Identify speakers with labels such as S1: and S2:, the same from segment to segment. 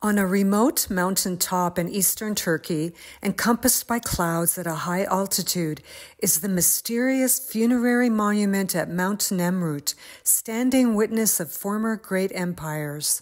S1: On a remote mountain top in eastern Turkey, encompassed by clouds at a high altitude, is the mysterious funerary monument at Mount Nemrut, standing witness of former great empires.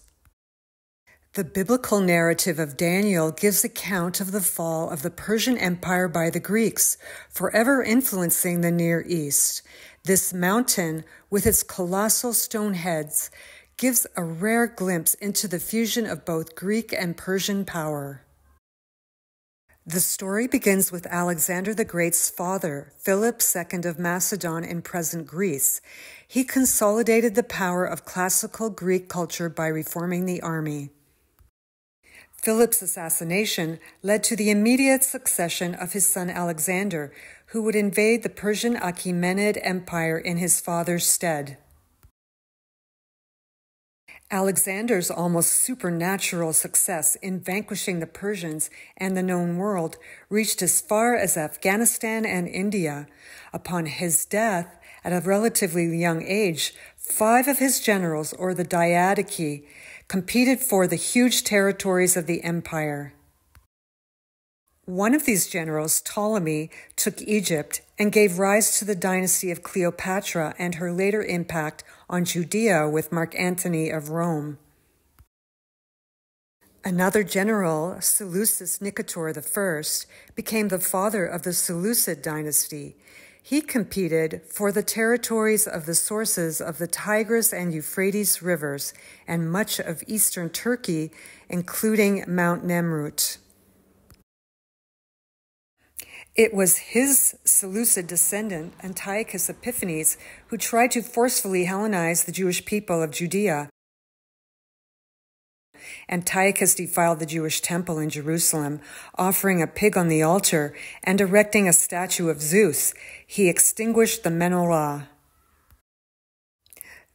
S1: The biblical narrative of Daniel gives account of the fall of the Persian Empire by the Greeks, forever influencing the Near East. This mountain, with its colossal stone heads, gives a rare glimpse into the fusion of both Greek and Persian power. The story begins with Alexander the Great's father, Philip II of Macedon in present Greece. He consolidated the power of classical Greek culture by reforming the army. Philip's assassination led to the immediate succession of his son Alexander, who would invade the Persian Achaemenid Empire in his father's stead. Alexander's almost supernatural success in vanquishing the Persians and the known world reached as far as Afghanistan and India. Upon his death, at a relatively young age, 5 of his generals, or the Diadoche, competed for the huge territories of the empire. One of these generals, Ptolemy, took Egypt and gave rise to the dynasty of Cleopatra and her later impact on Judea with Mark Antony of Rome. Another general, Seleucus Nicator I, became the father of the Seleucid dynasty. He competed for the territories of the sources of the Tigris and Euphrates rivers and much of eastern Turkey, including Mount Nemrut. It was his Seleucid descendant, Antiochus Epiphanes, who tried to forcefully Hellenize the Jewish people of Judea. Antiochus defiled the Jewish temple in Jerusalem, offering a pig on the altar and erecting a statue of Zeus. He extinguished the menorah.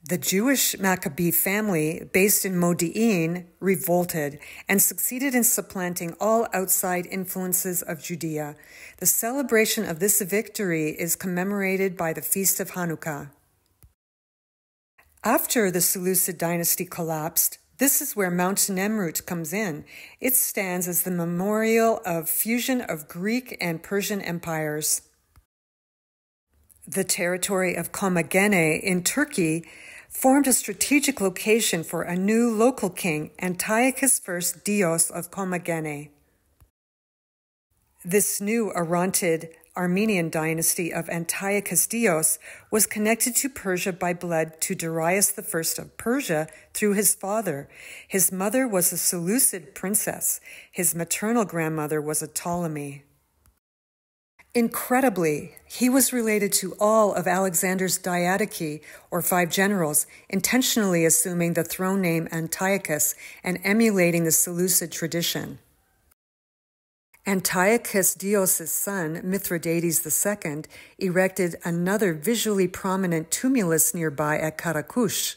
S1: The Jewish Maccabee family, based in Modi'in, revolted and succeeded in supplanting all outside influences of Judea. The celebration of this victory is commemorated by the Feast of Hannukah. After the Seleucid dynasty collapsed, this is where Mount Nemrut comes in. It stands as the memorial of fusion of Greek and Persian empires. The territory of Commagene in Turkey formed a strategic location for a new local king, Antiochus I Dios of Commagene. This new Orontid Armenian dynasty of Antiochus Dios was connected to Persia by blood to Darius I of Persia through his father. His mother was a Seleucid princess. His maternal grandmother was a Ptolemy. Incredibly, he was related to all of Alexander's Diadoche, or 5 generals, intentionally assuming the throne name Antiochus and emulating the Seleucid tradition. Antiochus Dios' son, Mithridates II, erected another visually prominent tumulus nearby at Karakush.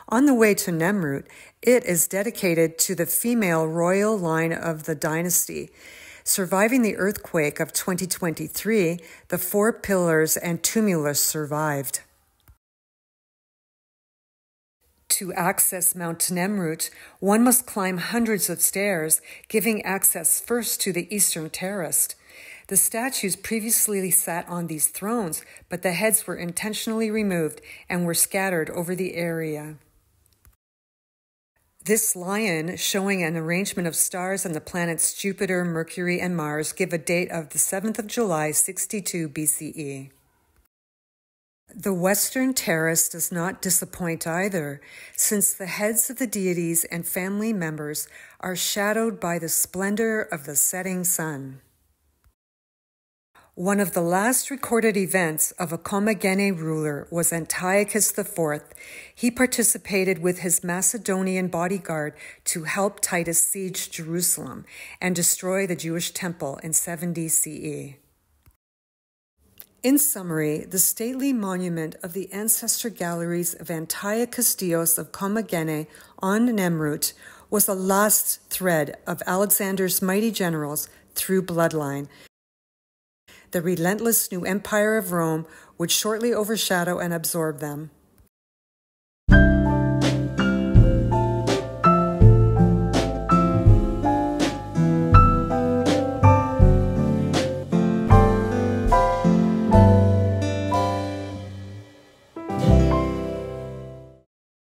S1: On the way to Nemrut, it is dedicated to the female royal line of the dynasty. Surviving the earthquake of 2023, the 4 pillars and tumulus survived. To access Mount Nemrut, one must climb hundreds of stairs, giving access first to the Eastern Terrace. The statues previously sat on these thrones, but the heads were intentionally removed and were scattered over the area. This lion, showing an arrangement of stars and the planets Jupiter, Mercury, and Mars, give a date of the 7th of July, 62 BCE. The Western Terrace does not disappoint either, since the heads of the deities and family members are shadowed by the splendor of the setting sun. One of the last recorded events of a Commagene ruler was Antiochus IV. He participated with his Macedonian bodyguard to help Titus siege Jerusalem and destroy the Jewish temple in 70 CE. In summary, the stately monument of the ancestor galleries of Antiochus Dios of Commagene on Nemrut was the last thread of Alexander's mighty generals through bloodline. The relentless new empire of Rome would shortly overshadow and absorb them.